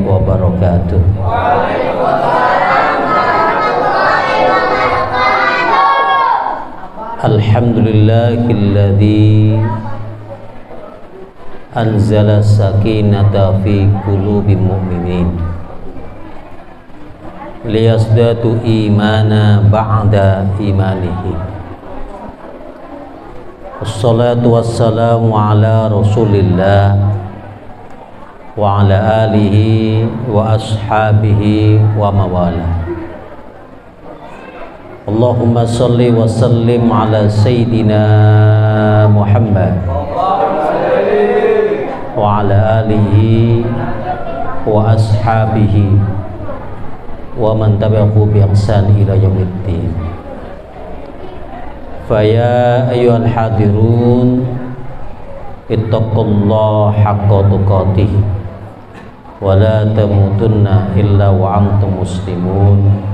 wabarakatuh. Alhamdulillahilladzi anzala sakinata fi qulubil mu'minin liyazdadu imana ba'da imanihi. Wassalatu wassalamu ala Rasulillah wa ala alihi wa ashabihi wa mawalah. Allahumma salli wa sallim ala Sayyidina Muhammad wa ala alihi wa ashabihi wa man tabi'ahu bi ihsan ila yaumiddin. Faya ayyuhal hadirun ittaqullaha haqqa tuqatih wa la tamutunna illa wa antum muslimun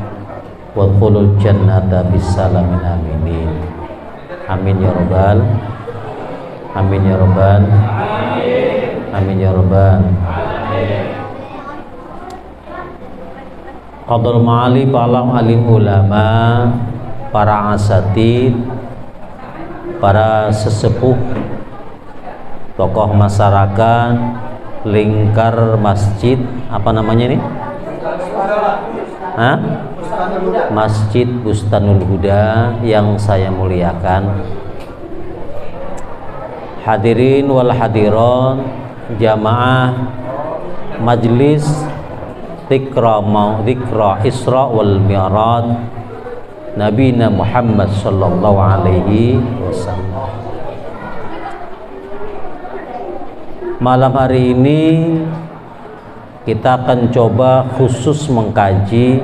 wadkhulul jannata bisalamin aminin. Amin ya rabbal amin ya rabbal amin ya rabbal. Qadar ma'ali palam alim ulama, para asatid, para sesepuh, tokoh masyarakat, lingkar masjid, apa namanya ini? Hah? Masjid Bustanul Huda yang saya muliakan, hadirin wal hadiron, jamaah majlis Dzikra Isra wal Mi'raj Nabina Muhammad sallallahu alaihi wasallam. Malam hari ini kita akan coba khusus mengkaji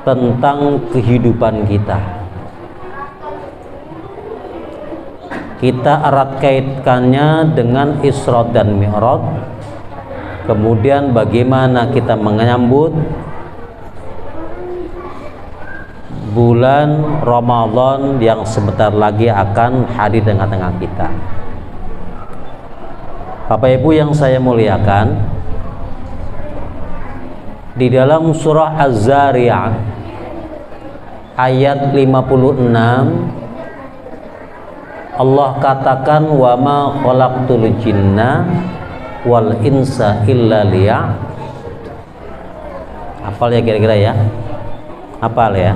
tentang kehidupan kita. Kita erat kaitkannya dengan Isra dan Mi'raj. Kemudian bagaimana kita menyambut bulan Ramadan yang sebentar lagi akan hadir di tengah-tengah kita. Bapak Ibu yang saya muliakan, di dalam surah Az-Zariyat ayat 56 Allah katakan, wa ma khalaqtul jinna wal insa illa liya. Hafal ya kira-kira ya? Hafal ya?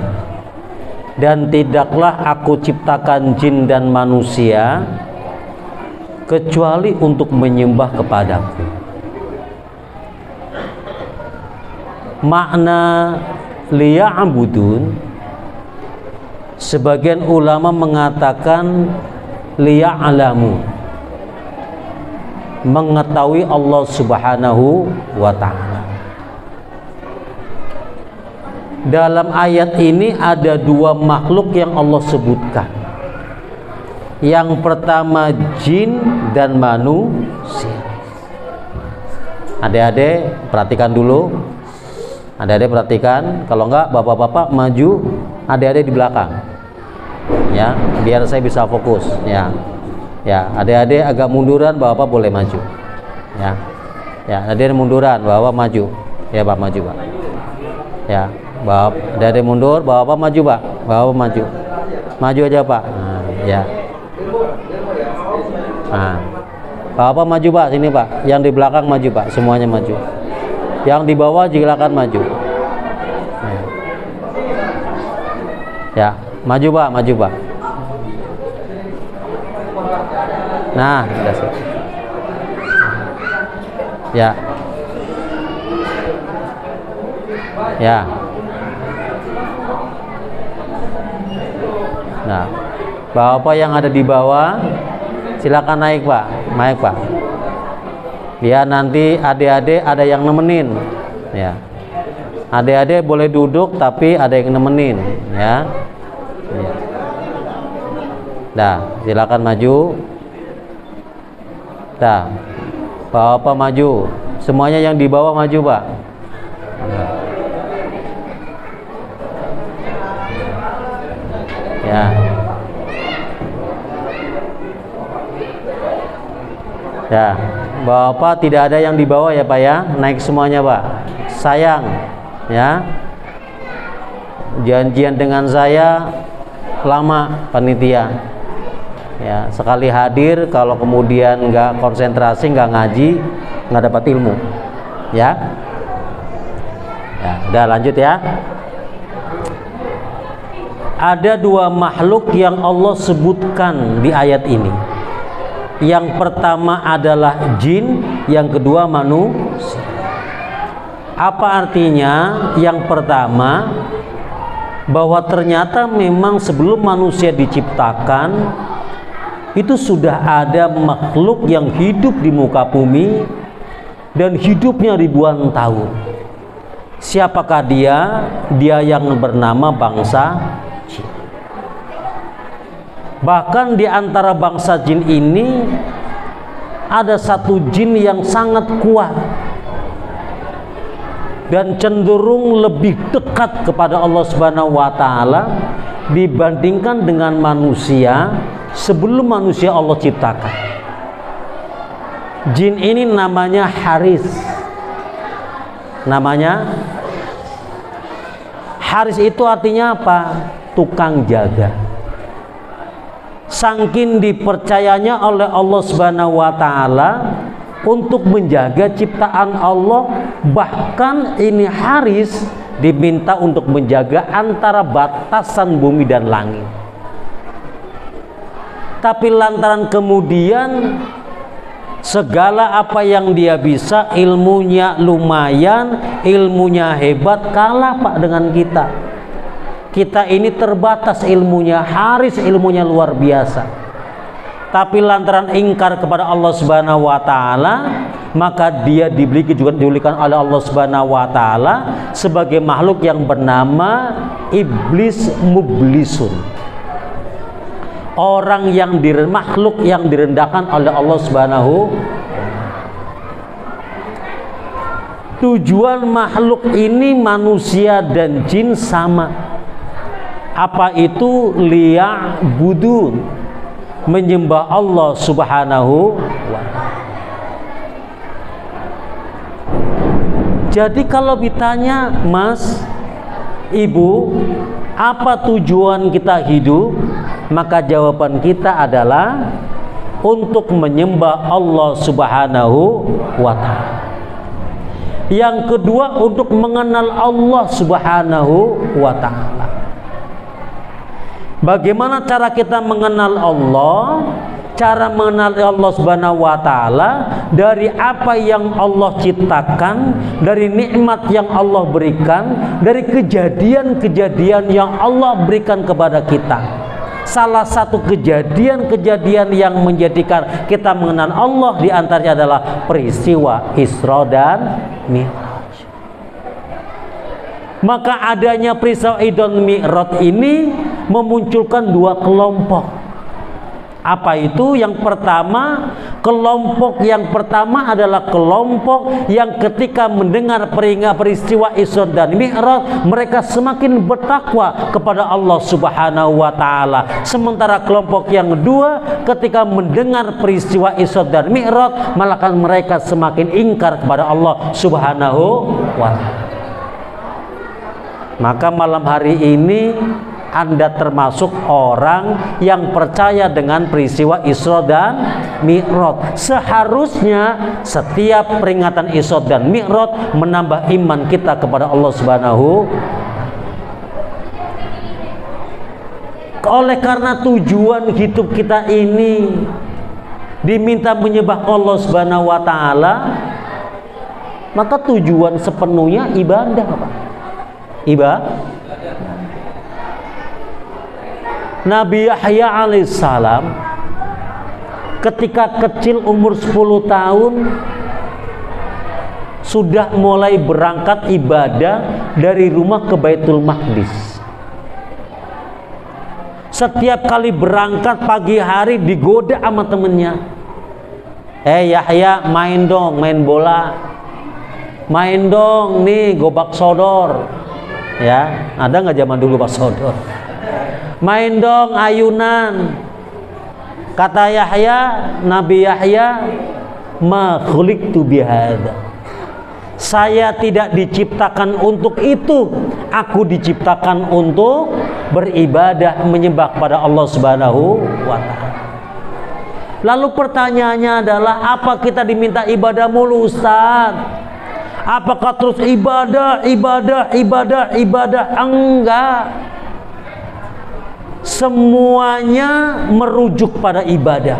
Dan tidaklah aku ciptakan jin dan manusia kecuali untuk menyembah kepadaku. Makna liya'budun, sebagian ulama mengatakan liya'lamu, mengetahui Allah Subhanahu wa ta'ala. Dalam ayat ini ada dua makhluk yang Allah sebutkan. Yang pertama jin dan manusia. Adik-adik perhatikan dulu. Adik-adik perhatikan, kalau enggak bapak-bapak maju, adik-adik di belakang. Ya, biar saya bisa fokus, ya. Ya, adik-adik agak munduran, bapak boleh maju. Ya. Ya, adik-adik munduran, bapak maju. Ya, Pak maju, Pak. Ya, bapak adik-adik mundur, bapak maju, Pak. Bapak maju. Maju aja, Pak. Nah, ya. Nah, bapak maju, Pak, sini, Pak. Yang di belakang maju, Pak. Semuanya maju. Yang di bawah silakan maju. Ya, maju, Pak, maju, Pak. Nah, sudah sih. Ya. Ya. Nah, bapak yang ada di bawah silakan naik, Pak. Naik, Pak. Biar nanti adik-adik ada yang nemenin. Ya. Adik-adik boleh duduk tapi ada yang nemenin, ya. Ya. Dah, silakan maju. Dah, bapak maju. Semuanya yang di bawah maju, Pak. Ya. Ya, Bapak tidak ada yang dibawa ya Pak ya, naik semuanya Pak. Sayang ya. Janjian dengan saya lama panitia. Ya, sekali hadir kalau kemudian nggak konsentrasi, nggak ngaji, nggak dapat ilmu. Ya. Ya, udah lanjut ya. Ada dua makhluk yang Allah sebutkan di ayat ini. Yang pertama adalah jin, yang kedua manusia. Apa artinya? Yang pertama, bahwa ternyata memang sebelum manusia diciptakan itu sudah ada makhluk yang hidup di muka bumi dan hidupnya ribuan tahun. Siapakah dia? Dia yang bernama bangsa jin. Bahkan di antara bangsa jin ini ada satu jin yang sangat kuat dan cenderung lebih dekat kepada Allah Subhanahu wa taala dibandingkan dengan manusia sebelum manusia Allah ciptakan. Jin ini namanya Haris. Namanya Haris itu artinya apa? Tukang jaga. Saking dipercayanya oleh Allah Subhanahu wa taala untuk menjaga ciptaan Allah, bahkan ini Haris diminta untuk menjaga antara batasan bumi dan langit. Tapi lantaran kemudian segala apa yang dia bisa, ilmunya lumayan, ilmunya hebat, kalah Pak dengan kita. Kita ini terbatas ilmunya, Haris ilmunya luar biasa. Tapi lantaran ingkar kepada Allah Subhanahu wa taala, maka dia diberi kejulukan oleh Allah Subhanahu wa taala sebagai makhluk yang bernama iblis mublisun. Orang yang makhluk yang direndahkan oleh Allah Subhanahu. Tujuan makhluk ini manusia dan jin sama. Apa itu? Liya'budun, menyembah Allah Subhanahu wa ta'ala. Jadi kalau ditanya, Mas, Ibu, apa tujuan kita hidup? Maka jawaban kita adalah untuk menyembah Allah Subhanahu wa ta'ala. Yang kedua, untuk mengenal Allah Subhanahu wa ta'ala. Bagaimana cara kita mengenal Allah? Cara mengenal Allah Subhanahu wa taala dari apa yang Allah ciptakan, dari nikmat yang Allah berikan, dari kejadian-kejadian yang Allah berikan kepada kita. Salah satu kejadian-kejadian yang menjadikan kita mengenal Allah di antaranya adalah peristiwa Isra dan Mi'raj. Maka adanya peristiwa Isra dan Mi'raj ini memunculkan dua kelompok. Apa itu? Yang pertama, kelompok yang pertama adalah kelompok yang ketika mendengar peristiwa Isra dan Mi'raj, mereka semakin bertakwa kepada Allah Subhanahu wa taala. Sementara kelompok yang kedua, ketika mendengar peristiwa Isra dan Mi'raj, malah mereka semakin ingkar kepada Allah Subhanahu wa taala. Maka malam hari ini Anda termasuk orang yang percaya dengan peristiwa Isra dan Mi'raj. Seharusnya setiap peringatan Isra dan Mi'raj menambah iman kita kepada Allah Subhanahu. Oleh karena tujuan hidup kita ini diminta menyembah Allah Subhanahu wa taala, maka tujuan sepenuhnya ibadah, Pak. Nabi Yahya alaihissalam ketika kecil umur 10 tahun sudah mulai berangkat ibadah dari rumah ke Baitul Maqdis. Setiap kali berangkat pagi hari digoda sama temennya. Yahya, main dong, main bola. Main dong nih gobak sodor. Ya, ada nggak zaman dulu gobak sodor? Main dong ayunan. Kata Yahya, Nabi Yahya, ma khuliqtu bihadza. Saya tidak diciptakan untuk itu. Aku diciptakan untuk beribadah, menyembah kepada Allah Subhanahu wa taala. Lalu pertanyaannya adalah, apa kita diminta ibadah mulu, Ustaz? Apakah terus ibadah? Enggak. Semuanya merujuk pada ibadah.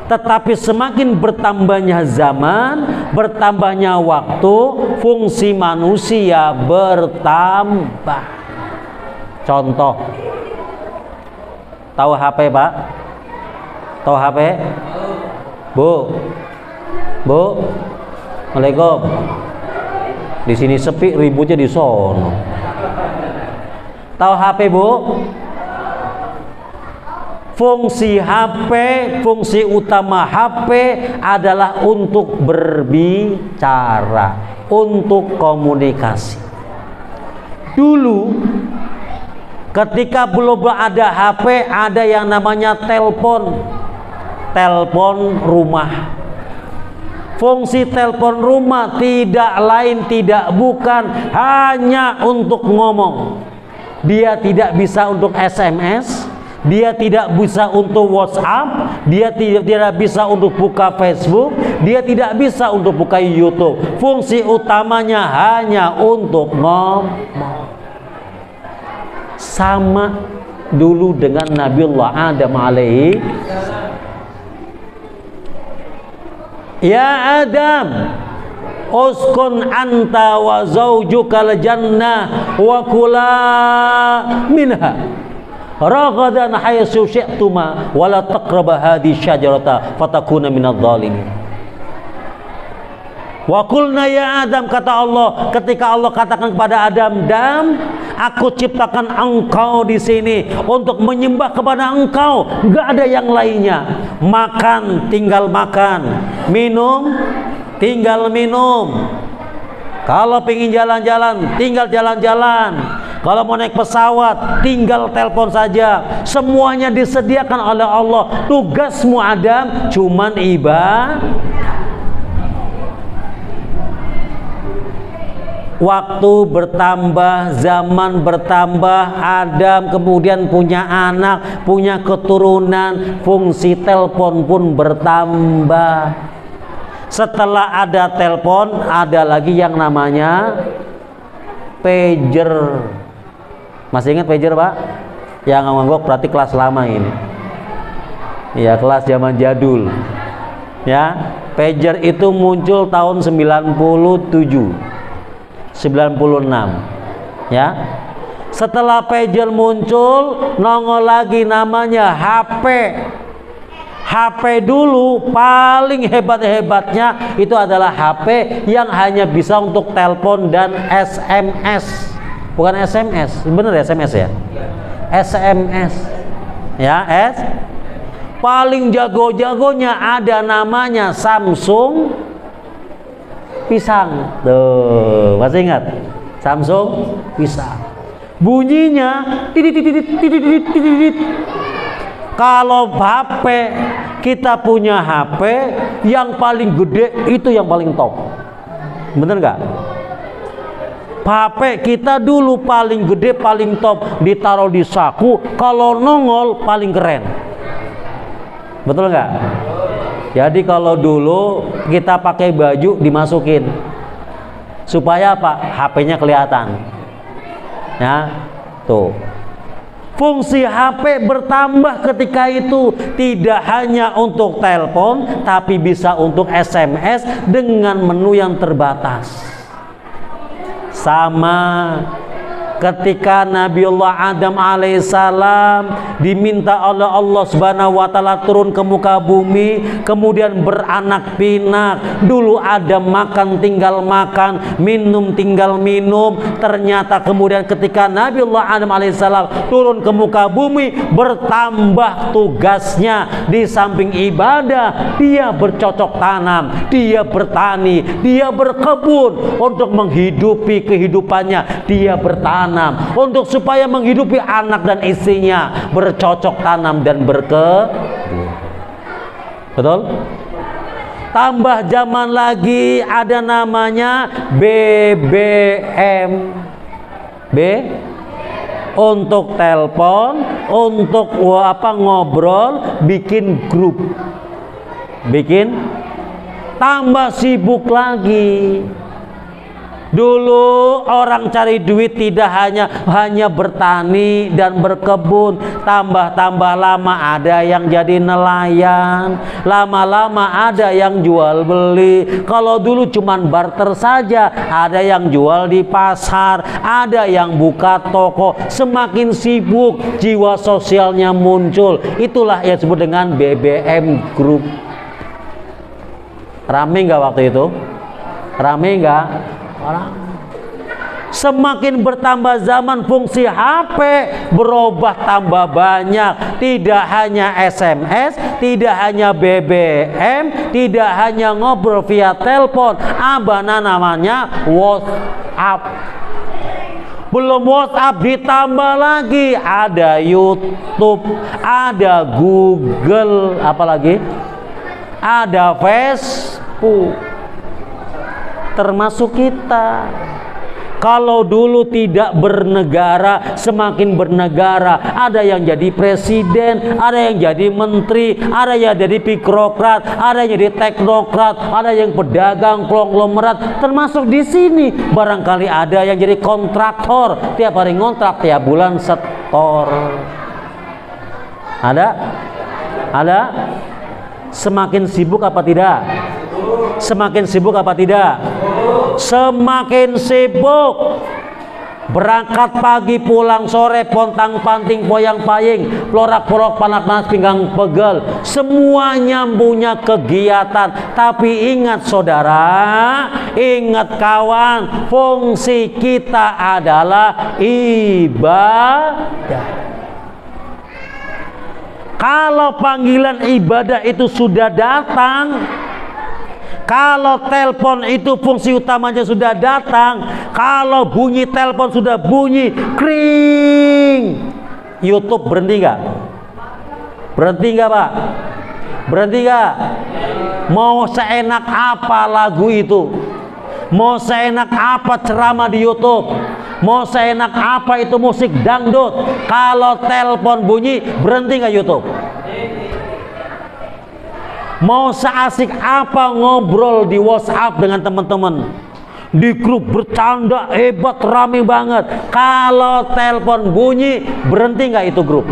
Tetapi semakin bertambahnya zaman, bertambahnya waktu, fungsi manusia bertambah. Contoh, tahu HP, Pak? Tahu HP? Bu, Assalamualaikum. Di sini sepi, ributnya di sono. Tahu HP, Bu? Fungsi HP, fungsi utama HP adalah untuk berbicara, untuk komunikasi. Dulu ketika belum ada HP, ada yang namanya telepon rumah. Fungsi telepon rumah tidak lain tidak bukan hanya untuk ngomong. Dia tidak bisa untuk SMS, dia tidak bisa untuk WhatsApp, dia tidak bisa untuk buka Facebook, dia tidak bisa untuk buka YouTube. Fungsi utamanya hanya untuk ngomong. Sama dulu dengan Nabiullah Adam alaihi. Ya Adam, uskun anta wa zaujukal jannah wa kula minha ragadan haitsu syi'tuma wa la taqraba hadhihi syajarata fatakuna minadh dhalimin. Wa qulna ya Adam, kata Allah ketika Allah katakan kepada Adam, aku ciptakan engkau di sini untuk menyembah kepada engkau, enggak ada yang lainnya. Makan tinggal makan, minum tinggal minum. Kalau pengen jalan-jalan tinggal jalan-jalan. Kalau mau naik pesawat tinggal telepon saja. Semuanya disediakan oleh Allah. Tugasmu Adam cuman ibadah. Waktu bertambah, zaman bertambah, Adam kemudian punya anak, punya keturunan, fungsi telepon pun bertambah. Setelah ada telepon, ada lagi yang namanya pager. Masih ingat pager, Pak? Yang nganggok berarti kelas lama ini. Ya, kelas zaman jadul. Ya, pager itu muncul tahun 96, ya. Setelah pager muncul, nongol lagi namanya HP. HP dulu paling hebat-hebatnya itu adalah HP yang hanya bisa untuk telepon dan SMS. Bukan SMS, bener ya SMS ya? SMS. Ya, paling jago-jagonya ada namanya Samsung pisang. Tuh, masih ingat? Samsung pisang. Bunyinya titit. Kalau HP, kita punya HP yang paling gede itu yang paling top. Bener nggak? HP kita dulu paling gede, paling top, ditaruh di saku, kalau nongol paling keren. Betul nggak? Jadi kalau dulu kita pakai baju dimasukin supaya apa? HP-nya kelihatan. Ya, tuh. Fungsi HP bertambah ketika itu, tidak hanya untuk telepon tapi bisa untuk SMS dengan menu yang terbatas. Sama ketika Nabiullah Adam alaihissalam diminta oleh Allah Subhanahu wa taala turun ke muka bumi, kemudian beranak pinak. Dulu Adam makan tinggal makan, minum tinggal minum. Ternyata kemudian ketika Nabiullah Adam alaihissalam turun ke muka bumi, bertambah tugasnya. Di samping ibadah, dia bercocok tanam, dia bertani, dia berkebun untuk menghidupi kehidupannya, dia bertanam untuk supaya menghidupi anak dan istrinya, bercocok tanam dan berkebun. Betul? Tambah zaman lagi ada namanya BBM. Untuk telepon, untuk ngobrol, bikin grup. Tambah sibuk lagi. Dulu orang cari duit tidak hanya bertani dan berkebun, tambah lama ada yang jadi nelayan, lama-lama ada yang jual beli. Kalau dulu cuman barter saja, ada yang jual di pasar, ada yang buka toko. Semakin sibuk, jiwa sosialnya muncul. Itulah yang disebut dengan BBM Group. Rame nggak waktu itu? Rame nggak? Orang. Semakin bertambah zaman, fungsi HP berubah tambah banyak. Tidak hanya SMS, tidak hanya BBM, tidak hanya ngobrol via telepon, namanya WhatsApp. Belum WhatsApp, ditambah lagi ada YouTube, ada Google, apalagi ada Facebook. Termasuk kita. Kalau dulu tidak bernegara, semakin bernegara, ada yang jadi presiden, ada yang jadi menteri, ada yang jadi birokrat, ada yang jadi teknokrat, ada yang pedagang konglomerat. Termasuk di sini barangkali ada yang jadi kontraktor, tiap hari ngontrak, tiap bulan setor. Ada? Semakin sibuk apa tidak? Semakin sibuk apa tidak? Semakin sibuk. Berangkat pagi, pulang sore, pontang-panting, poyang-paying, plorak-plorok, panas-panas, pinggang pegel. Semuanya punya kegiatan. Tapi ingat saudara, ingat kawan, fungsi kita adalah ibadah. Kalau panggilan ibadah itu sudah datang, kalau telepon itu fungsi utamanya sudah datang, kalau bunyi telepon sudah bunyi, kring, YouTube berhenti nggak? Berhenti nggak, Pak? Berhenti nggak? Mau seenak apa lagu itu? Mau seenak apa ceramah di YouTube? Mau seenak apa itu musik dangdut? Kalau telepon bunyi, berhenti nggak YouTube? Mau seasik apa ngobrol di WhatsApp dengan teman-teman, di grup bercanda hebat, rame banget. Kalau telepon bunyi, berhenti nggak itu grup?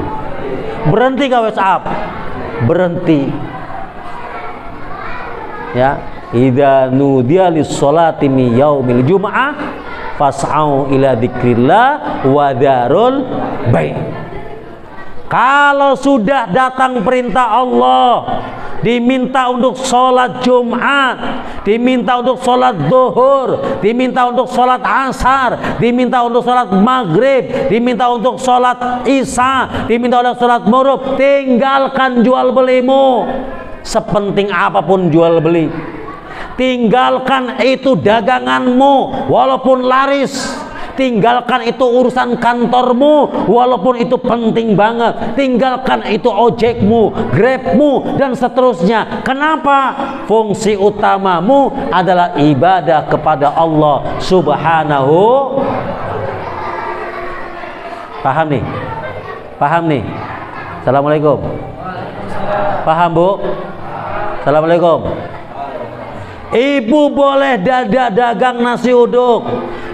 Berhenti nggak WhatsApp? Berhenti. Ya, idza nudiya lis-sholati min yaumil jumu'ah fas'au ila dzikrillah wa dzarul bai'. Kalau sudah datang perintah Allah, diminta untuk sholat Jumat, diminta untuk sholat Zuhur, diminta untuk sholat Asar, diminta untuk sholat Maghrib, diminta untuk sholat Isya, diminta untuk sholat Maghrib, tinggalkan jual belimu. Sepenting apapun jual beli, tinggalkan itu daganganmu walaupun laris. Tinggalkan itu urusan kantormu walaupun itu penting banget. Tinggalkan itu ojekmu, grabmu, dan seterusnya. Kenapa? Fungsi utamamu adalah ibadah kepada Allah Subhanahu. Paham nih? Paham nih? Assalamualaikum. Paham, Bu? Assalamualaikum. Ibu boleh dagang nasi uduk,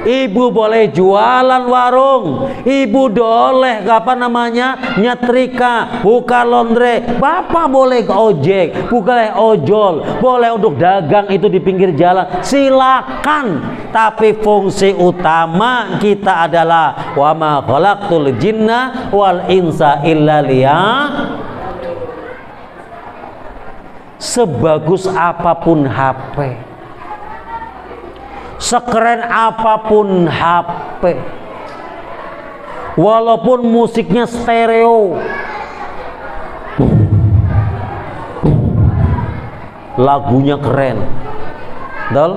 ibu boleh jualan warung, ibu boleh nyetrika, buka laundry, bapak boleh ojek, buka ojol, boleh untuk dagang itu di pinggir jalan, silakan. Tapi fungsi utama kita adalah wa ma khalaqtul jinna wal insa illa liya'budun. Sebagus apapun HP, sekeren apapun HP, walaupun musiknya stereo, lagunya keren, betul?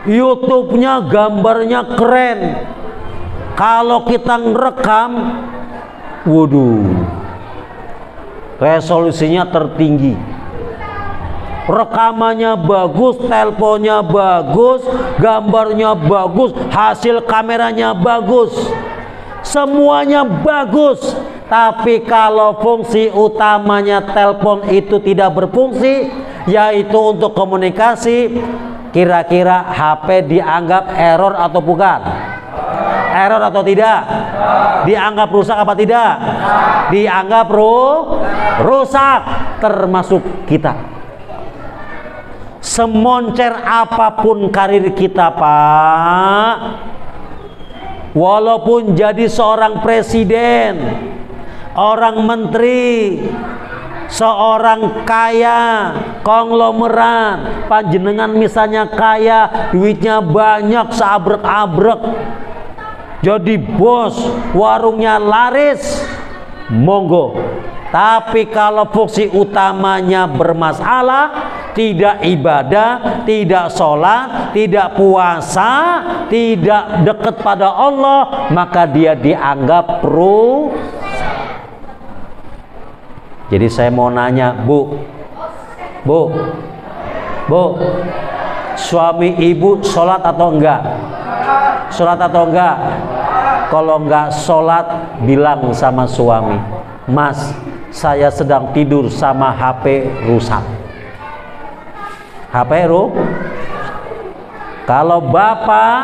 YouTube-nya gambarnya keren. Kalau kita ngerekam, waduh, resolusinya tertinggi. rekamannya bagus, teleponnya bagus, gambarnya bagus, hasil kameranya bagus, semuanya bagus. Tapi kalau fungsi utamanya telepon itu tidak berfungsi, yaitu untuk komunikasi, kira-kira HP dianggap error atau bukan? Error atau tidak? Dianggap rusak apa tidak? Dianggap rusak, termasuk kita. Semoncer apapun karir kita, Pak, walaupun jadi seorang presiden, orang menteri, seorang kaya, konglomerat, panjenengan misalnya kaya, duitnya banyak seabrek-abrek, jadi bos, warungnya laris, monggo. Tapi kalau fungsi utamanya bermasalah, tidak ibadah, tidak sholat, tidak puasa, tidak dekat pada Allah, maka dia dianggap Jadi saya mau nanya, Bu, suami ibu sholat atau enggak? Sholat atau enggak? Kalau enggak sholat, bilang sama suami, Mas, saya sedang tidur sama HP rusak. HP Kalau bapak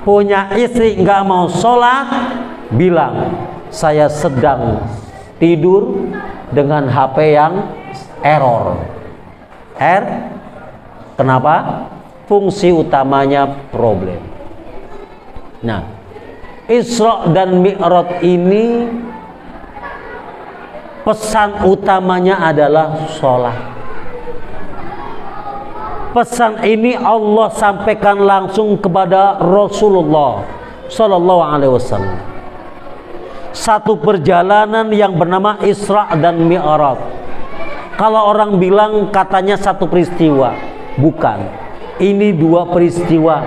punya istri enggak mau sholat, bilang, saya sedang tidur dengan HP yang error. Kenapa? Fungsi utamanya problem. Nah, Isra dan Mi'raj ini pesan utamanya adalah sholat. Pesan ini Allah sampaikan langsung kepada Rasulullah Sallallahu Alaihi Wasallam. Satu perjalanan yang bernama Isra dan Mi'raj. Kalau orang bilang katanya satu peristiwa, bukan. Ini dua peristiwa.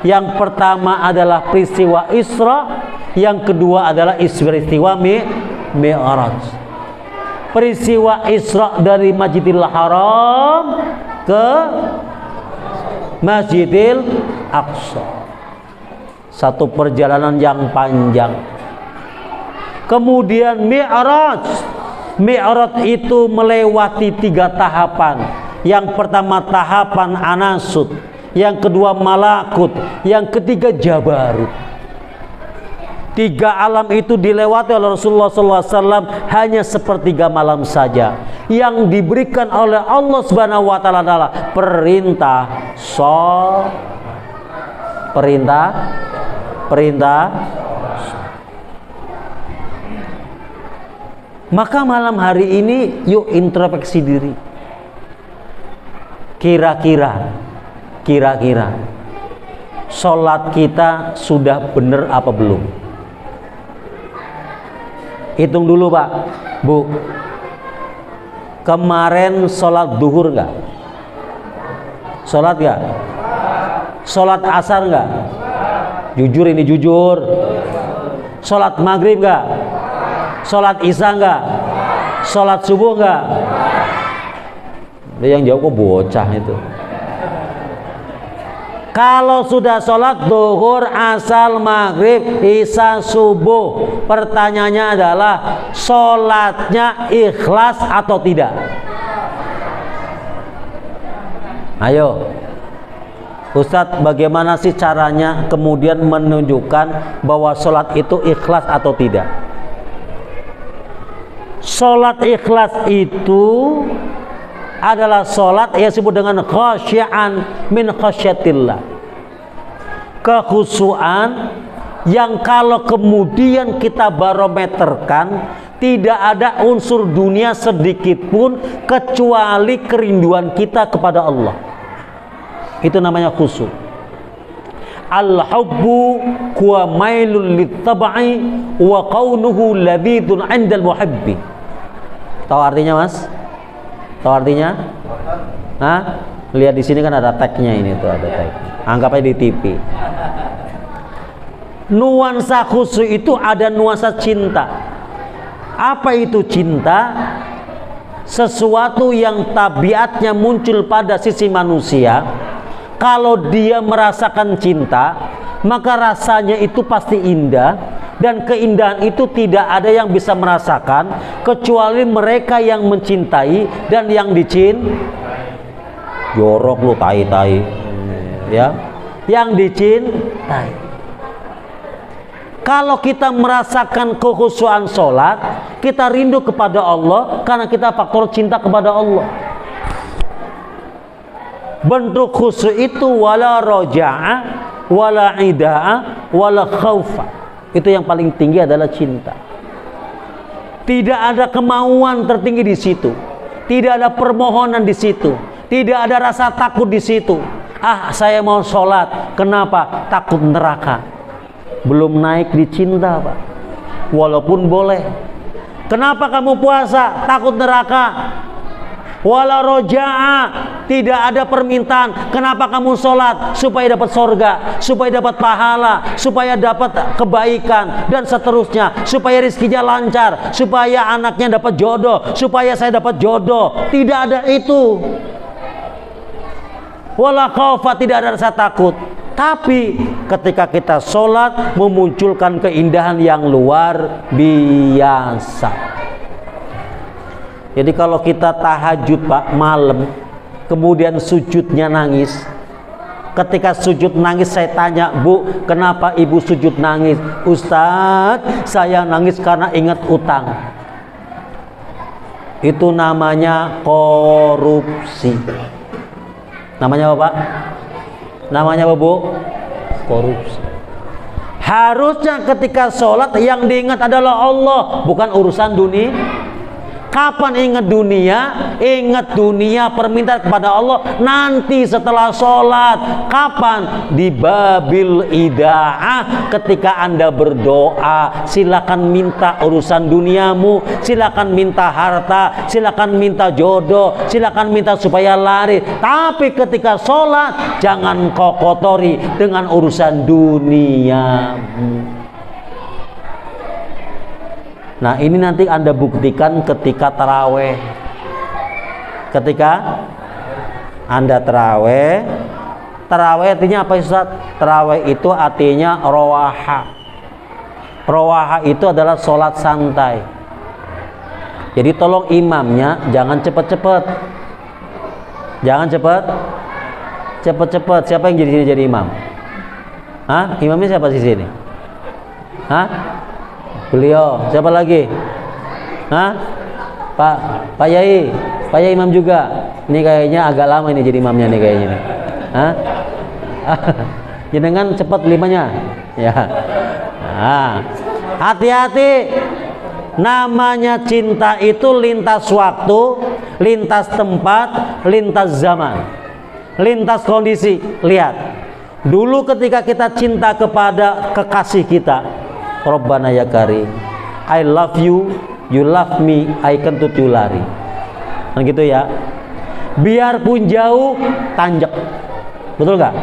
Yang pertama adalah peristiwa Isra, yang kedua adalah peristiwa Mi'raj. Peristiwa Isra dari Masjidil Haram ke Masjidil Aqsa. Satu perjalanan yang panjang. Kemudian Mi'raj itu melewati 3 tahapan. Yang pertama tahapan anasut, yang kedua malakut, yang ketiga jabarut. 3 alam itu dilewati oleh Rasulullah SAW hanya sepertiga malam saja. Yang diberikan oleh Allah Subhanahu Wa Taala adalah perintah. Maka malam hari ini yuk introspeksi diri. Kira-kira sholat kita sudah benar apa belum? Hitung dulu Pak, Bu. Kemarin sholat duhur nggak? Sholat nggak? Sholat asar nggak? Jujur ini jujur. Sholat maghrib nggak? Sholat isya nggak? Sholat subuh nggak? Yang jauh kok bocah itu. Kalau sudah sholat duhur, asar, maghrib, isya, subuh, pertanyaannya adalah sholatnya ikhlas atau tidak? Ayo Ustadz, bagaimana sih caranya kemudian menunjukkan bahwa sholat itu ikhlas atau tidak? Sholat ikhlas itu adalah sholat yang disebut dengan khasyian min khasyatillah, kekhusyuan yang kalau kemudian kita barometerkan tidak ada unsur dunia sedikit pun kecuali kerinduan kita kepada Allah. Itu namanya khusyuk. Al-hubbu huwa mailun lit-tab'i wa kaunuhu labidun 'indal muhibbi. Tahu artinya, Mas? Tahu artinya? Hah? Lihat di sini kan ada tagnya ini tuh, ada tag. Anggap aja di TV. Nuansa khusyuk itu ada nuansa cinta. Apa itu cinta? sesuatu yang tabiatnya muncul pada sisi manusia, kalau dia merasakan cinta, maka rasanya itu pasti indah, dan keindahan itu tidak ada yang bisa merasakan kecuali mereka yang mencintai dan yang jorok lu tai-tai ya, yang dicintai. Kalau kita merasakan kekhusyuan sholat, kita rindu kepada Allah karena kita faktor cinta kepada Allah. Bentuk khusyuk itu wala roja'a, wala ida'a, wala khaufa. Itu yang paling tinggi adalah cinta. Tidak ada kemauan tertinggi di situ, tidak ada permohonan di situ, tidak ada rasa takut di situ. Ah, saya mau sholat, kenapa? Takut neraka. Belum naik di cinta, Pak. Walaupun boleh. Kenapa kamu puasa? Takut neraka. Wala roja'a, tidak ada permintaan. Kenapa kamu sholat? Supaya dapat sorga, supaya dapat pahala, supaya dapat kebaikan, dan seterusnya. Supaya rezekinya lancar, supaya anaknya dapat jodoh, supaya saya dapat jodoh. Tidak ada itu. Wala khaufa, tidak ada rasa takut. Tapi ketika kita sholat memunculkan keindahan yang luar biasa. Jadi kalau kita tahajud, Pak, malam, kemudian sujudnya nangis. Ketika sujud nangis, saya tanya, Bu, kenapa ibu sujud nangis? Ustadz, saya nangis karena ingat utang. Itu namanya korupsi. Namanya apa, Pak? Namanya apa, Bu? Korupsi. Harusnya ketika sholat yang diingat adalah Allah, bukan urusan dunia. Kapan ingat dunia? Ingat dunia, permintaan kepada Allah nanti setelah sholat. Kapan? Di babil idaah, ketika Anda berdoa, silakan minta urusan duniamu, silakan minta harta, silakan minta jodoh, silakan minta supaya lari. Tapi ketika sholat, jangan kau kotori dengan urusan duniamu. Nah, ini nanti Anda buktikan ketika taraweh. Ketika Anda taraweh, taraweh artinya apa, Ustaz? Taraweh itu artinya rowaha. Rowaha itu adalah sholat santai. Jadi tolong imamnya jangan cepet-cepet. Jangan cepet-cepet. Siapa yang jadi imam? Hah? Imamnya siapa di sini? Hah? Beliau. Siapa lagi? Hah? Pak Yai. Pak Yai imam juga. Ini kayaknya agak lama ini jadi imamnya nih kayaknya nih. Hah? Jenengan cepat limanya. Ya. Nah, hati-hati. Namanya cinta itu lintas waktu, lintas tempat, lintas zaman, lintas kondisi. Lihat. Dulu ketika kita cinta kepada kekasih kita, Rabbana ya Karim, I love you, you love me, I kentut you lari. Kan gitu ya. Biarpun jauh, tanjak. Betul nggak?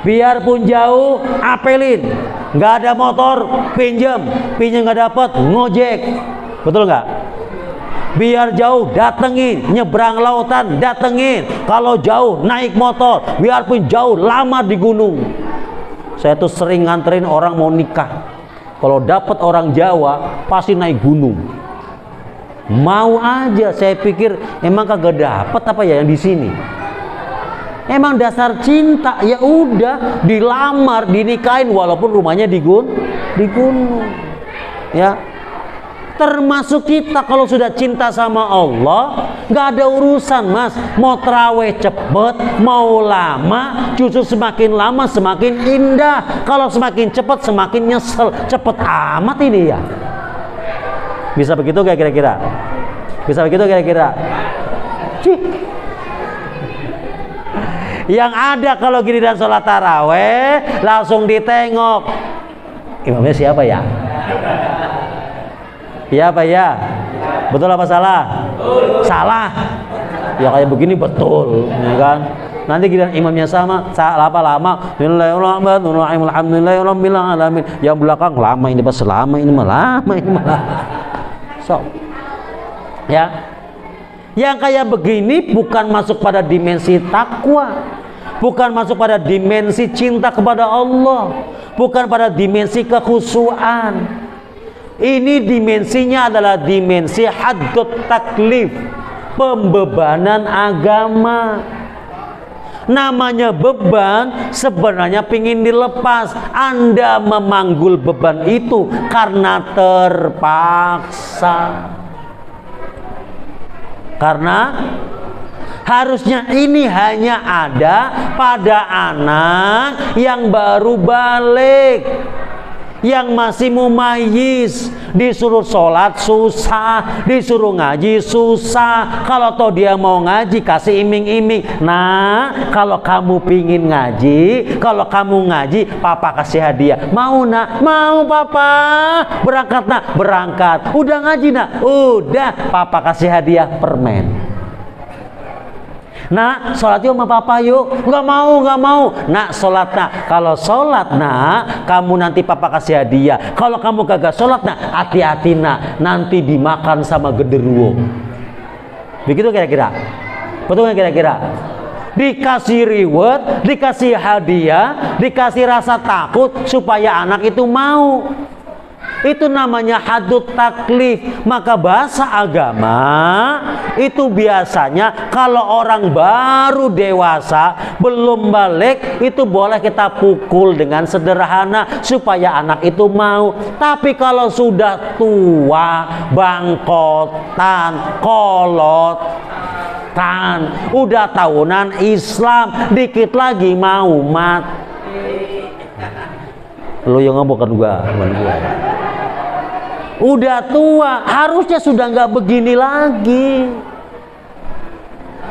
Biarpun jauh, apelin. Nggak ada motor, pinjam nggak dapat, ngojek. Betul nggak? Biar jauh, datengin. Nyebrang lautan, datengin. Kalau jauh, naik motor. Biarpun jauh, lama di gunung. Saya tuh sering nganterin orang mau nikah. Kalau dapat orang Jawa pasti naik gunung. Mau aja, saya pikir emang kagak dapat apa ya yang di sini. Emang dasar cinta, ya udah dilamar, dinikahin walaupun rumahnya di gunung. Ya. Termasuk kita kalau sudah cinta sama Allah, nggak ada urusan, Mas. Mau terawih cepet, mau lama, justru semakin lama semakin indah. Kalau semakin cepat semakin nyesel. Cepet amat ini ya. Bisa begitu gak kira-kira? Bisa begitu kira-kira? Yang ada kalau gini dan sholat taraweh langsung ditengok. Imamnya siapa ya? Iya apa ya? Betul apa salah? Salah. Ya kayak begini betul, ya kan? Nanti giliran imamnya sama, apa lama? Alhamdulillahirobbilalamin. Yang belakang lama ini pas selama ini malah lama ini malah. So, ya. Yang kayak begini bukan masuk pada dimensi takwa, bukan masuk pada dimensi cinta kepada Allah, bukan pada dimensi kekhusyuan. Ini dimensinya adalah dimensi haddut taklif, pembebanan agama. Namanya beban sebenarnya pingin dilepas. Anda memanggul beban itu karena terpaksa. Karena harusnya ini hanya ada pada anak yang baru balik, yang masih mumayyiz. Disuruh sholat susah, disuruh ngaji susah. Kalau toh dia mau ngaji kasih iming-iming. Nah, kalau kamu pingin ngaji, kalau kamu ngaji, papa kasih hadiah. Mau nak? Mau papa. Berangkat nak? Berangkat. Udah ngaji nak? Udah. Papa kasih hadiah permen. Nak, sholat yuk sama papa yuk. Nggak mau, nggak mau. Nak, sholat nak. Kalau sholat nak, kamu nanti papa kasih hadiah. Kalau kamu kagak sholat nak, hati-hati nak, nanti dimakan sama genderuwo. Begitu kira-kira? Betul nggak kira-kira? Dikasih reward, dikasih hadiah, dikasih rasa takut supaya anak itu mau. Itu namanya haddut taklif. Maka bahasa agama itu biasanya kalau orang baru dewasa belum balik, itu boleh kita pukul dengan sederhana supaya anak itu mau. Tapi kalau sudah tua, bangkotan, kolotan, udah tahunan Islam, dikit lagi mau mati. Lo yang ngomong bukan gua. Udah tua, harusnya sudah nggak begini lagi.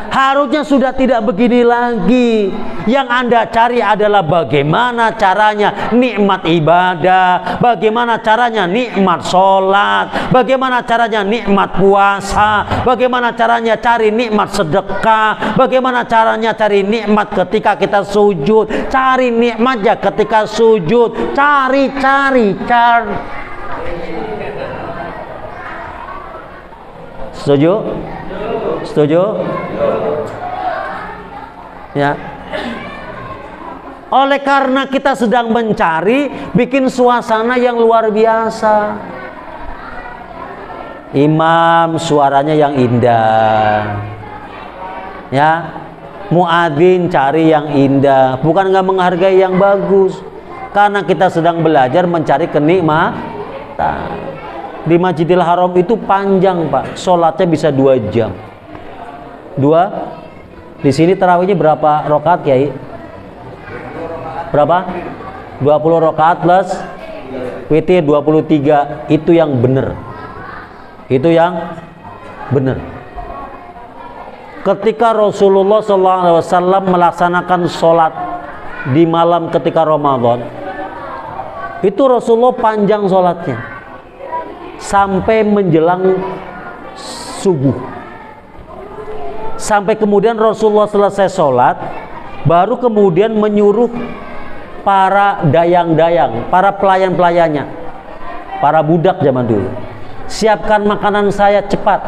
Harusnya sudah tidak begini lagi. Yang Anda cari adalah bagaimana caranya nikmat ibadah, bagaimana caranya nikmat sholat, bagaimana caranya nikmat puasa, bagaimana caranya cari nikmat sedekah, bagaimana caranya cari nikmat ketika kita sujud. Cari nikmatnya ketika sujud. Cari. Setuju? Setuju? Ya. Oleh karena kita sedang mencari, bikin suasana yang luar biasa. Imam suaranya yang indah. Ya. Muadzin cari yang indah, bukan nggak menghargai yang bagus. Karena kita sedang belajar mencari kenikmatan. Di Masjidil Haram itu panjang pak, sholatnya bisa 2 jam. 2. Di sini tarawihnya berapa rakaat Kiai? Berapa? 20 rakaat plus witir 23. Itu yang benar. Itu yang benar. Ketika Rasulullah SAW melaksanakan sholat di malam ketika Ramadan, itu Rasulullah panjang sholatnya sampai menjelang subuh. Sampai kemudian Rasulullah selesai sholat, baru kemudian menyuruh para dayang-dayang, para pelayan-pelayannya, para budak zaman dulu, siapkan makanan saya cepat,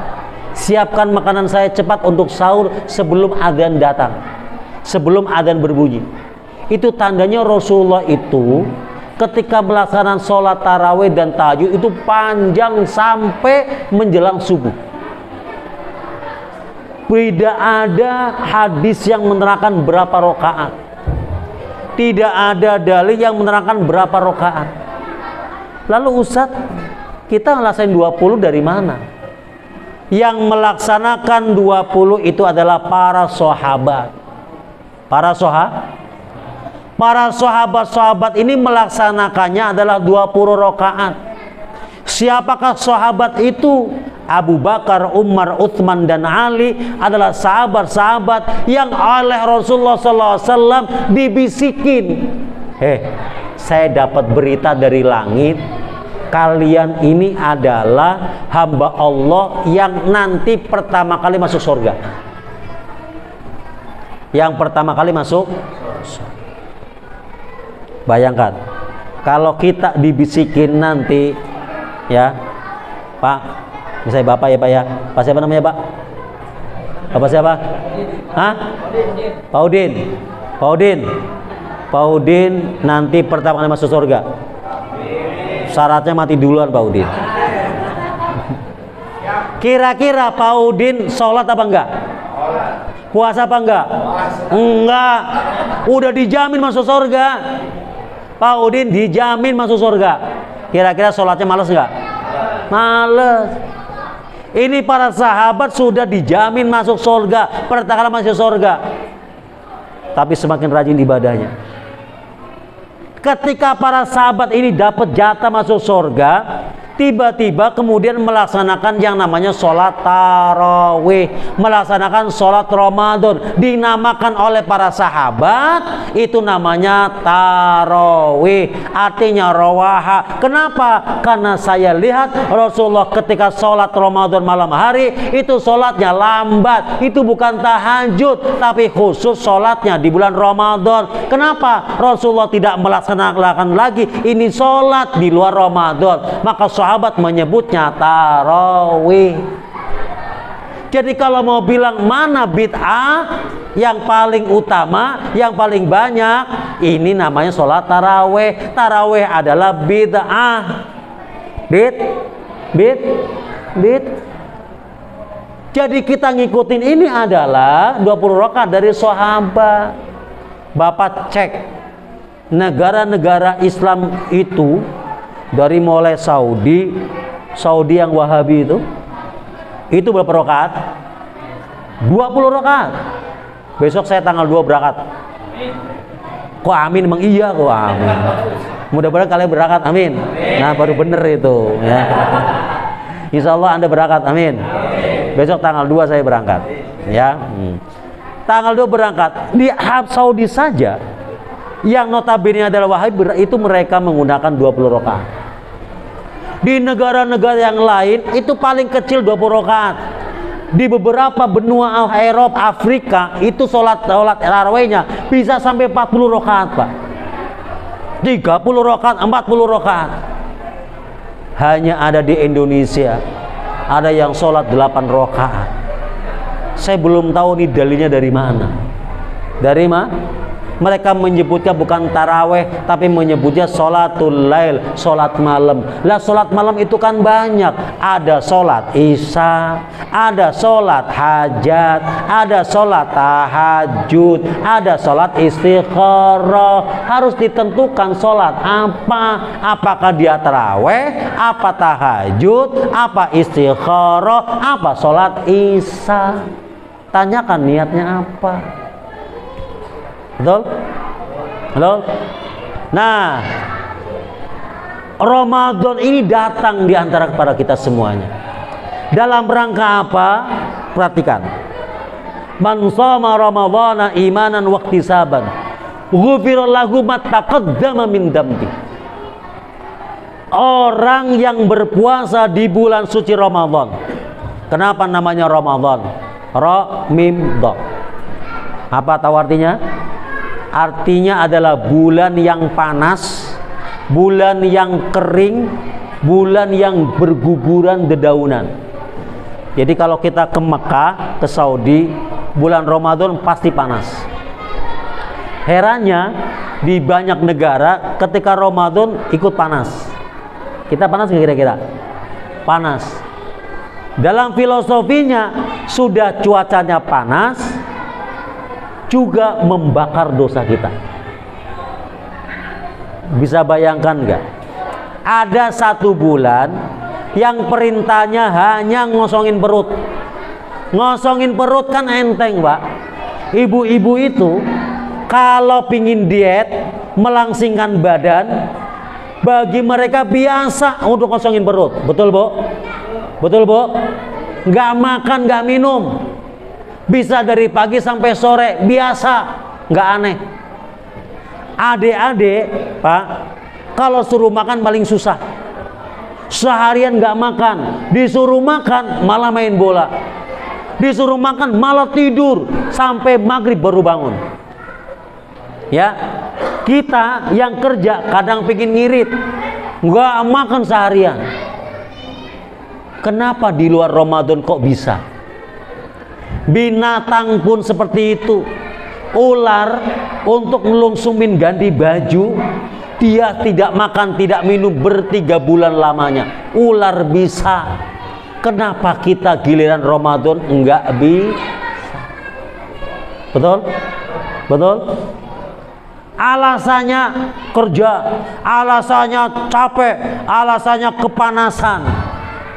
siapkan makanan saya cepat untuk sahur sebelum adzan datang, sebelum adzan berbunyi. Itu tandanya Rasulullah itu ketika melaksanakan sholat tarawih dan tahajud itu panjang sampai menjelang subuh. Tidak ada hadis yang menerangkan berapa rakaat. Tidak ada dalil yang menerangkan berapa rakaat. Lalu Ustadz, kita ngelaksanain 20 dari mana? Yang melaksanakan 20 itu adalah para sahabat. Para sahabat ini melaksanakannya adalah 20 rakaat. Siapakah sahabat itu? Abu Bakar, Umar, Utsman dan Ali adalah sahabat-sahabat yang oleh Rasulullah SAW dibisikin. Saya dapat berita dari langit, kalian ini adalah hamba Allah yang nanti pertama kali masuk surga. Yang pertama kali masuk surga. Bayangkan kalau kita dibisikin nanti, ya Pak, misalnya Bapak ya Pak ya, Pak siapa namanya Pak? Bapak siapa? Hah? Pak Udin. Pak Udin. Pak Udin nanti pertama kali masuk surga. Syaratnya mati duluan Pak Udin. Kira-kira Pak Udin sholat apa enggak? Puasa apa enggak? Enggak. Udah dijamin masuk surga. Pak Udin dijamin masuk surga. Kira-kira sholatnya males enggak? Males. Ini para sahabat sudah dijamin masuk surga, pertama masuk surga. Tapi semakin rajin ibadahnya. Ketika para sahabat ini dapat jatah masuk surga, tiba-tiba kemudian melaksanakan yang namanya sholat tarawih, melaksanakan sholat Ramadan, dinamakan oleh para sahabat itu namanya tarawih, artinya rawaha. Kenapa? Karena saya lihat Rasulullah ketika sholat Ramadan malam hari itu sholatnya lambat, itu bukan tahajud tapi khusus sholatnya di bulan Ramadan. Kenapa? Rasulullah tidak melaksanakan lagi ini sholat di luar Ramadan, maka sahabat menyebutnya tarawih. Jadi kalau mau bilang mana bid'ah yang paling utama, yang paling banyak, ini namanya sholat tarawih. Tarawih adalah bid'ah. Jadi kita ngikutin ini adalah 20 rakaat dari sahabat. Bapak cek negara-negara Islam itu, dari mulai Saudi yang Wahabi itu berapa rakaat? 20 rakaat. Besok saya tanggal 2 berangkat. Kok amin? Emang iya kok amin. Mudah-mudahan kalian berangkat, amin. Nah baru bener itu ya. Insya Allah Anda berangkat, amin. Besok tanggal 2 saya berangkat ya. Tanggal 2 berangkat. Di Arab Saudi saja yang notabene adalah Wahabi itu mereka menggunakan 20 rakaat. Di negara-negara yang lain itu paling kecil 20 rakaat. Di beberapa benua Eropa, Afrika itu sholat tarawihnya bisa sampai 40 rakaat Pak. 30 rakaat, 40 rakaat. Hanya ada di Indonesia ada yang sholat 8 rakaat. Saya belum tahu nih dalilnya dari mana. Dari mana? Mereka menyebutnya bukan taraweh tapi menyebutnya sholatul lail, sholat malam. Lah sholat malam itu kan banyak. Ada sholat isya, ada sholat hajat, ada sholat tahajud, ada sholat istikharah. Harus ditentukan sholat apa. Apakah dia taraweh, apa tahajud, apa istikharah, apa sholat isya. Tanyakan niatnya apa. Betul? Halo? Nah, Ramadan ini datang di antara kepada kita semuanya. Dalam rangka apa? Perhatikan. Man shoma ramadhana imanan wa ihtisaban, ghufira lahu ma taqaddama min dambi. Orang yang berpuasa di bulan suci Ramadan. Kenapa namanya Ramadan? Ra mim dha. Apa tahu artinya? Artinya adalah bulan yang panas, bulan yang kering, bulan yang berguguran dedaunan. Jadi kalau kita ke Mekah, ke Saudi, bulan Ramadan pasti panas. Herannya di banyak negara ketika Ramadan ikut panas. Kita panas nggak kira-kira? Panas. Dalam filosofinya sudah cuacanya panas, juga membakar dosa kita. Bisa bayangkan nggak? Ada 1 bulan yang perintahnya hanya ngosongin perut. Ngosongin perut kan enteng Pak. Ibu-ibu itu kalau pingin diet, melangsingkan badan, bagi mereka biasa untuk ngosongin perut. Betul Bu? Betul Bu? Nggak makan, nggak minum, bisa dari pagi sampai sore, biasa, nggak aneh. Adik-adik Pak, kalau suruh makan paling susah. Seharian nggak makan, disuruh makan malah main bola, disuruh makan malah tidur sampai maghrib baru bangun. Ya, kita yang kerja kadang pingin ngirit, nggak makan seharian. Kenapa di luar Ramadan kok bisa? Binatang pun seperti itu. Ular untuk ngelungsumin ganti baju, dia tidak makan tidak minum ber3 bulan lamanya. Ular bisa. Kenapa kita giliran Ramadan enggak bisa? Betul? Betul? Alasannya kerja, alasannya capek, alasannya kepanasan.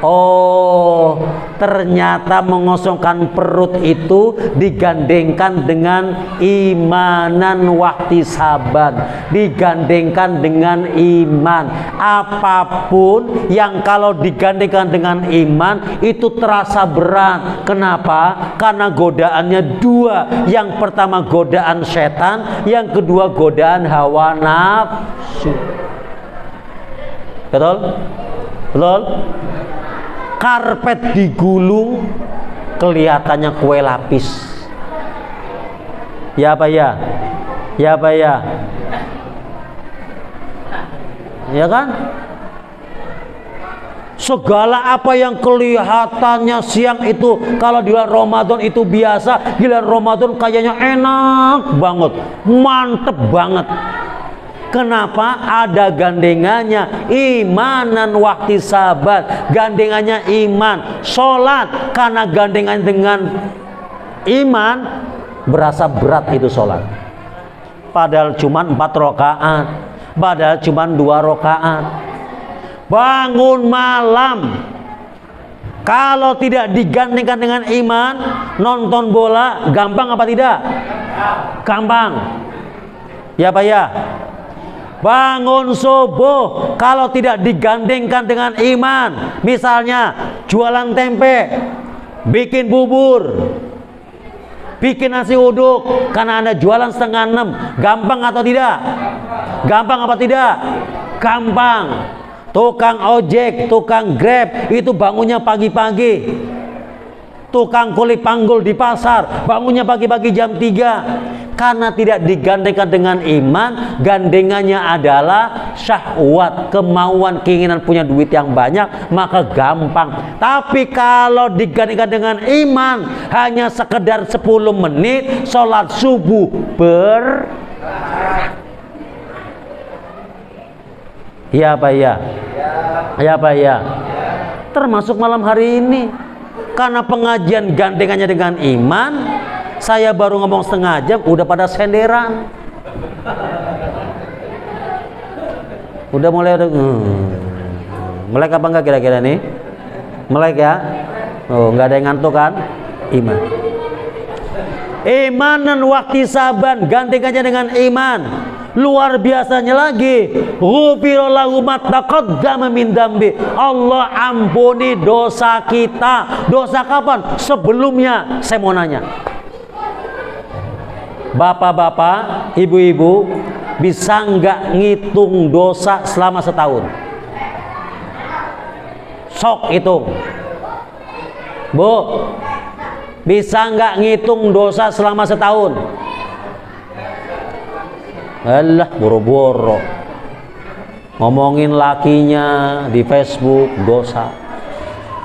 Oh, ternyata mengosongkan perut itu digandengkan dengan imanan wahtisaban, digandengkan dengan iman. Apapun yang kalau digandengkan dengan iman itu terasa berat. Kenapa? Karena godaannya dua. Yang pertama godaan setan, yang kedua godaan hawa nafsu. Betul? Betul? Karpet digulung kelihatannya kue lapis. Ya apa ya? Ya apa ya? Ya kan? Segala apa yang kelihatannya siang itu kalau di bulan Ramadan itu biasa, bulan Ramadan kayaknya enak banget, mantep banget. Kenapa? Ada gandengannya imanan wahtisaban, gandengannya iman. Sholat karena gandengan dengan iman berasa berat itu sholat. Padahal cuma 4 rakaat, padahal cuma 2 rakaat. Bangun malam kalau tidak digandengkan dengan iman, nonton bola gampang apa tidak? Gampang. Ya Pak ya? Bangun subuh kalau tidak digandengkan dengan iman, misalnya jualan tempe, bikin bubur, bikin nasi uduk karena Anda jualan setengah 6, gampang atau tidak? Gampang apa tidak? Gampang. Tukang ojek, tukang grab itu bangunnya pagi-pagi. Tukang kulit panggul di pasar bangunnya pagi-pagi jam 3. Karena tidak digandengkan dengan iman, gandengannya adalah syahwat, kemauan, keinginan punya duit yang banyak, maka gampang. Tapi kalau digandengkan dengan iman, hanya sekedar 10 menit sholat subuh ya Pak ya? Ya Pak ya? Termasuk malam hari ini. Karena pengajian gandengannya dengan iman, saya baru ngomong setengah jam udah pada senderan. Udah mulai melek apa enggak kira-kira nih? Melek ya? Oh, enggak ada yang ngantuk kan? Iman. Imanan wahtisaban, gandengannya dengan iman. Luar biasanya lagi, ghufirallahu ma taqaddama min dambi. Allah ampuni dosa kita. Dosa kapan? Sebelumnya. Saya mau nanya, bapak-bapak, ibu-ibu, bisa nggak ngitung dosa selama setahun? Sok hitung. Bu, bisa nggak ngitung dosa selama setahun? Alah, boro-boro ngomongin lakinya di Facebook, dosa.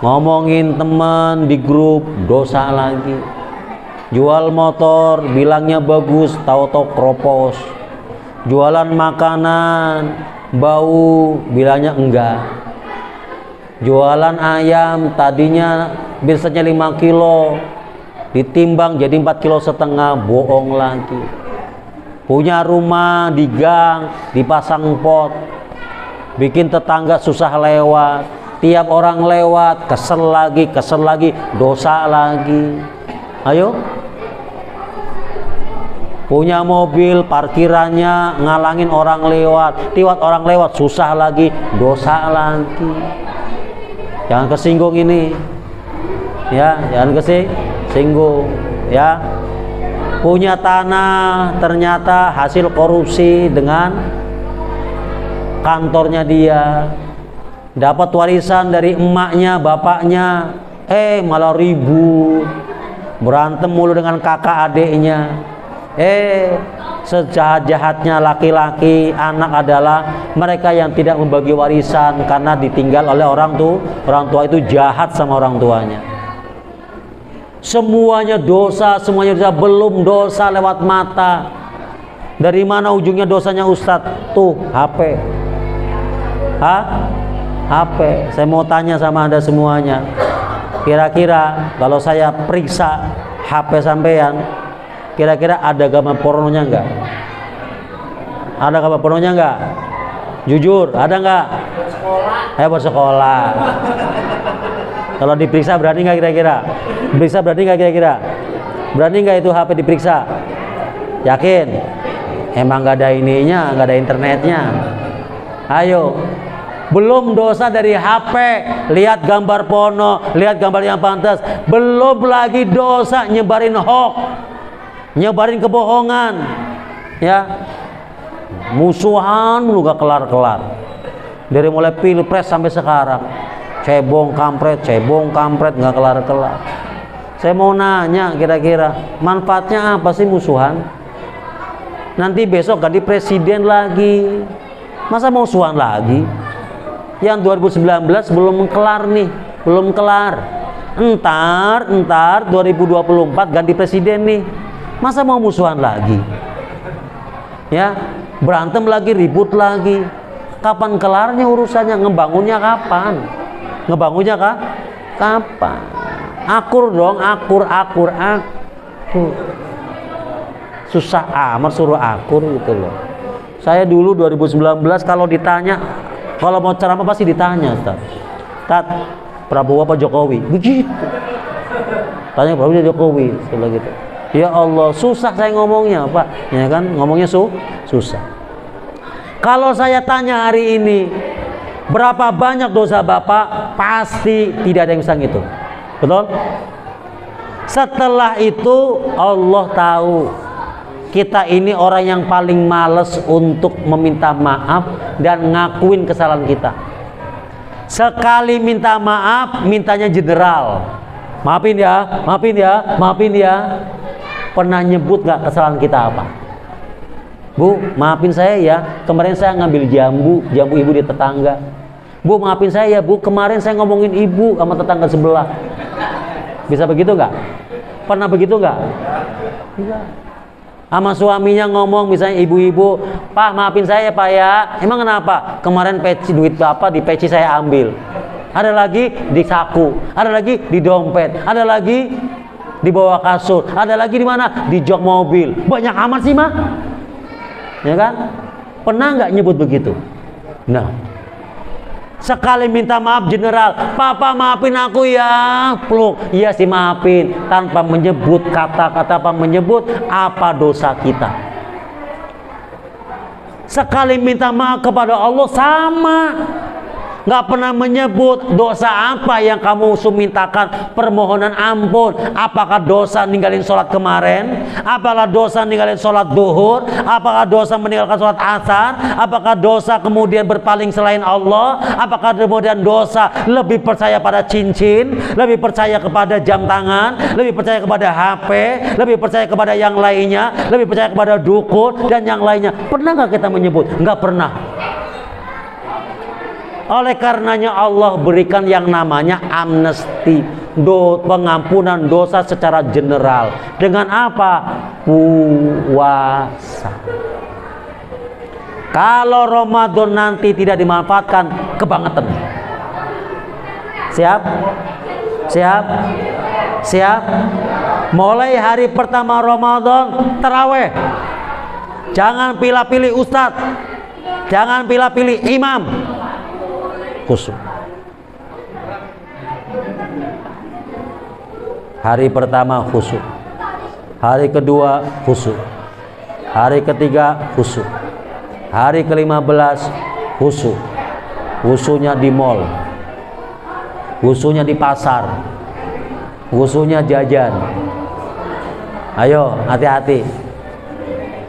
Ngomongin teman di grup, dosa lagi. Jual motor, bilangnya bagus, tahu-tahu kropos. Jualan makanan, bau, bilangnya enggak. Jualan ayam, tadinya biasanya 5 kilo, ditimbang jadi 4,5 kilo, bohong lagi. Punya rumah di gang, dipasang pot, bikin tetangga susah lewat. Tiap orang lewat, kesel lagi, dosa lagi. Ayo. Punya mobil, parkirannya ngalangin orang lewat. Tiap orang lewat, susah lagi, dosa lagi. Jangan kesinggung ini. Ya, jangan kesinggung. Ya. Punya tanah, ternyata hasil korupsi dengan kantornya dia. Dapat warisan dari emaknya, bapaknya, malah ribut, berantem mulu dengan kakak adiknya. Sejahat-jahatnya laki-laki, anak adalah mereka yang tidak membagi warisan karena ditinggal oleh orang tua itu jahat sama orang tuanya. Semuanya dosa, belum dosa lewat mata. Dari mana ujungnya dosanya Ustadz? Tuh, HP. HP. Saya mau tanya sama Anda semuanya. Kira-kira kalau saya periksa HP sampean, kira-kira ada gambar pornonya enggak? Ada gambar pornonya enggak? Jujur, ada enggak? Bersekolah. Kalau diperiksa berani enggak kira-kira? Diperiksa berani enggak kira-kira? Berani enggak itu HP diperiksa? Yakin? Emang enggak ada ininya, enggak ada internetnya. Ayo. Belum dosa dari HP, lihat gambar porno, lihat gambar yang pantas. Belum lagi dosa nyebarin hoax, nyebarin kebohongan, ya. Musuhan lu gak kelar-kelar. Dari mulai pilpres sampai sekarang, cebong kampret gak kelar-kelar. Saya mau nanya, kira-kira manfaatnya apa sih musuhan? Nanti besok ganti presiden lagi, masa mau musuhan lagi? Yang 2019 belum kelar nih, belum kelar. Entar 2024 ganti presiden nih, masa mau musuhan lagi? Ya, berantem lagi, ribut lagi. Kapan kelarnya urusannya? Ngebangunnya kapan? Ngebangunnya kapan? Akur dong, akur. Susah amat suruh akur gitu loh. Saya dulu 2019 kalau ditanya, kalau mau ceramah pasti ditanya, Ustaz, Prabowo apa Jokowi? Begitu. Tanya Prabowo Jokowi, setelah gitu. Ya Allah, susah saya ngomongnya, Pak. Ya kan, ngomongnya susah. Kalau saya tanya hari ini, berapa banyak dosa Bapak? Pasti tidak ada yang bisa ngitung. Betul? Setelah itu Allah tahu kita ini orang yang paling males untuk meminta maaf dan ngakuin kesalahan kita. Sekali minta maaf, mintanya general. Maafin ya. Pernah nyebut gak kesalahan kita apa? Bu, maafin saya ya, kemarin saya ngambil jambu ibu di tetangga. Bu, maafin saya ya Bu, kemarin saya ngomongin ibu sama tetangga sebelah. Bisa begitu gak? Pernah begitu gak? Iya. Sama suaminya ngomong, misalnya ibu-ibu, Pak maafin saya Pak ya. Emang kenapa? Kemarin duit Bapak di peci saya ambil. Ada lagi di saku, ada lagi di dompet, ada lagi di bawah kasur, ada lagi di mana? Di jok mobil. Banyak amat sih mah, ya kan? Pernah nggak nyebut begitu? Nah, sekali minta maaf general, Papa maafin aku ya, peluk, iya sih maafin, tanpa menyebut kata-kata, tanpa menyebut apa dosa kita. Sekali minta maaf kepada Allah sama, nggak pernah menyebut dosa apa yang kamu mintakan permohonan ampun. Apakah dosa ninggalin sholat kemarin? Apakah dosa ninggalin sholat duhur? Apakah dosa meninggalkan sholat asar? Apakah dosa kemudian berpaling selain Allah? Apakah kemudian dosa lebih percaya pada cincin, lebih percaya kepada jam tangan, lebih percaya kepada HP, lebih percaya kepada yang lainnya, lebih percaya kepada dukun dan yang lainnya? Pernah nggak kita menyebut? Nggak pernah. Oleh karenanya Allah berikan yang namanya amnesti, pengampunan dosa secara general. Dengan apa? Puasa. Kalau Ramadan nanti tidak dimanfaatkan, kebangetan. Siap? Mulai hari pertama Ramadan, taraweh. Jangan pilih-pilih ustadz, jangan pilih-pilih imam. Khusyuk. Hari pertama khusyuk, hari kedua khusyuk, hari ketiga khusyuk, hari ke-15 khusyuk. Khusyuknya di mall, khusyuknya di pasar, khusyuknya jajan. Ayo hati-hati.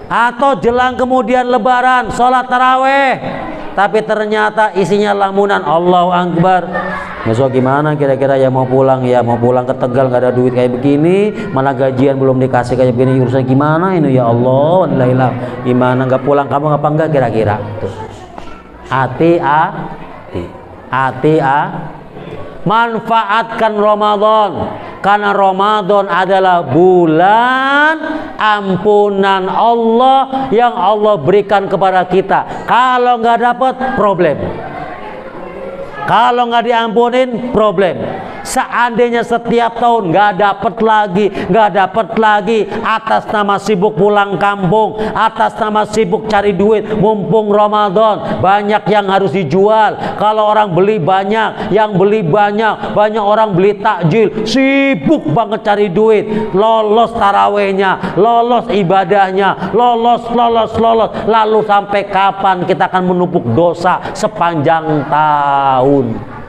Atau jelang kemudian lebaran, sholat taraweh, tapi ternyata isinya lamunan. Allahu Akbar. Besok gimana kira-kira ya, mau pulang ya, mau pulang ke Tegal nggak ada duit kayak begini, mana gajian belum dikasih kayak begini, urusan gimana ini ya Allah, alhamdulillah. Gimana nggak pulang kamu apa enggak kira-kira? Tuh. Hati-hati. Manfaatkan Ramadan Karena Ramadan adalah bulan ampunan Allah yang Allah berikan kepada kita. Kalau nggak dapat, problem. Kalau nggak diampunin, problem. Seandainya setiap tahun nggak dapat lagi atas nama sibuk pulang kampung, atas nama sibuk cari duit, mumpung Ramadan banyak yang harus dijual. Kalau orang beli banyak, yang beli banyak orang beli takjil, sibuk banget cari duit, lolos tarawehnya, lolos ibadahnya, lolos. Lalu sampai kapan kita akan menumpuk dosa sepanjang tahun?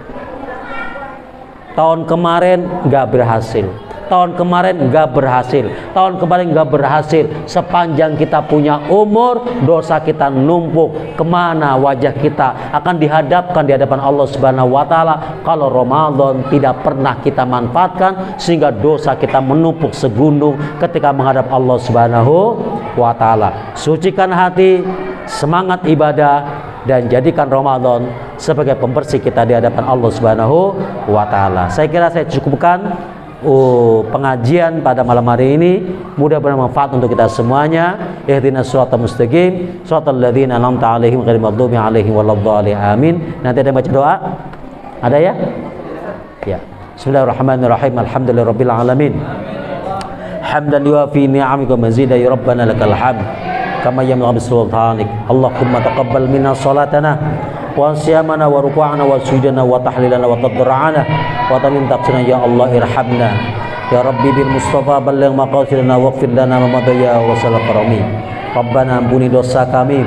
Tahun kemarin nggak berhasil, tahun kemarin nggak berhasil. Sepanjang kita punya umur, dosa kita numpuk. Kemana wajah kita akan dihadapkan di hadapan Allah Subhanahu wa Ta'ala kalau Ramadan tidak pernah kita manfaatkan, sehingga dosa kita menumpuk segunung ketika menghadap Allah Subhanahu wa Ta'ala. Sucikan hati, semangat ibadah, dan jadikan Ramadan sebagai pembersih kita di hadapan Allah Subhanahu wa Ta'ala. Saya kira saya cukupkan pengajian pada malam hari ini. Mudah-mudahan bermanfaat untuk kita semuanya. Ihdinas siratal mustaqim, siratal ladzina an'amta 'alaihim ghairil maghdubi 'alaihim waladdallin. Amin. Nanti ada baca doa? Ada ya? Ya. Bismillahirrahmanirrahim. Alhamdulillahirabbil alamin. Hamdan yuafi ni'amika wa mazida ya rabbana lakal hamd. Kama yamla'u bisultanik. Allahumma taqabbal minna salatana wa siyamana wa ruku'ana wa sujudana wa tahlilana wa tadarru'ana wa tamin taqsina ya Allah irhamna ya Rabbi bil Mustafa balligh maqasidana waghfir lana ma madaya wa sallallahu karami. Rabbana ampuni dosa kami,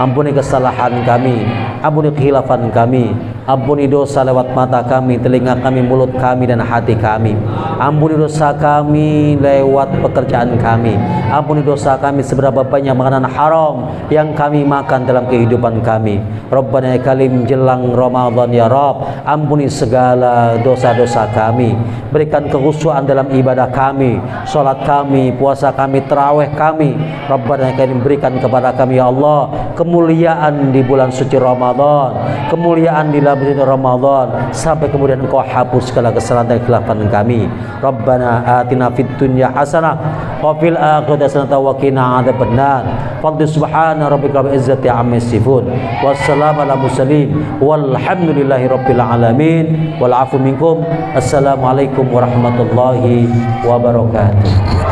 ampuni kesalahan kami, ampuni kekhilafan kami, ampuni dosa lewat mata kami, telinga kami, mulut kami, dan hati kami. Ampuni dosa kami lewat pekerjaan kami. Ampuni dosa kami seberapa banyak makanan haram yang kami makan dalam kehidupan kami. Rabbana ya kalim jelang Ramadan ya Rabb, ampuni segala dosa-dosa kami. Berikan kekhusyuan dalam ibadah kami, salat kami, puasa kami, tarawih kami. Rabbana ya kalim berikan kepada kami ya Allah kemuliaan di bulan suci Ramadan, kemuliaan di dalam bulan Ramadan, sampai kemudian Engkau hapus segala kesalahan dan kekhilafan kami. Rabbana atina fid dunya hasanah wa fil akhirati hasanah wa qina adzabannar. Fadli subhana rabbika rabbil izzati amma yasifun. Wassalamu ala mursalin walhamdulillahi rabbil alamin. Wal afu minkum. Assalamualaikum warahmatullahi wabarakatuh.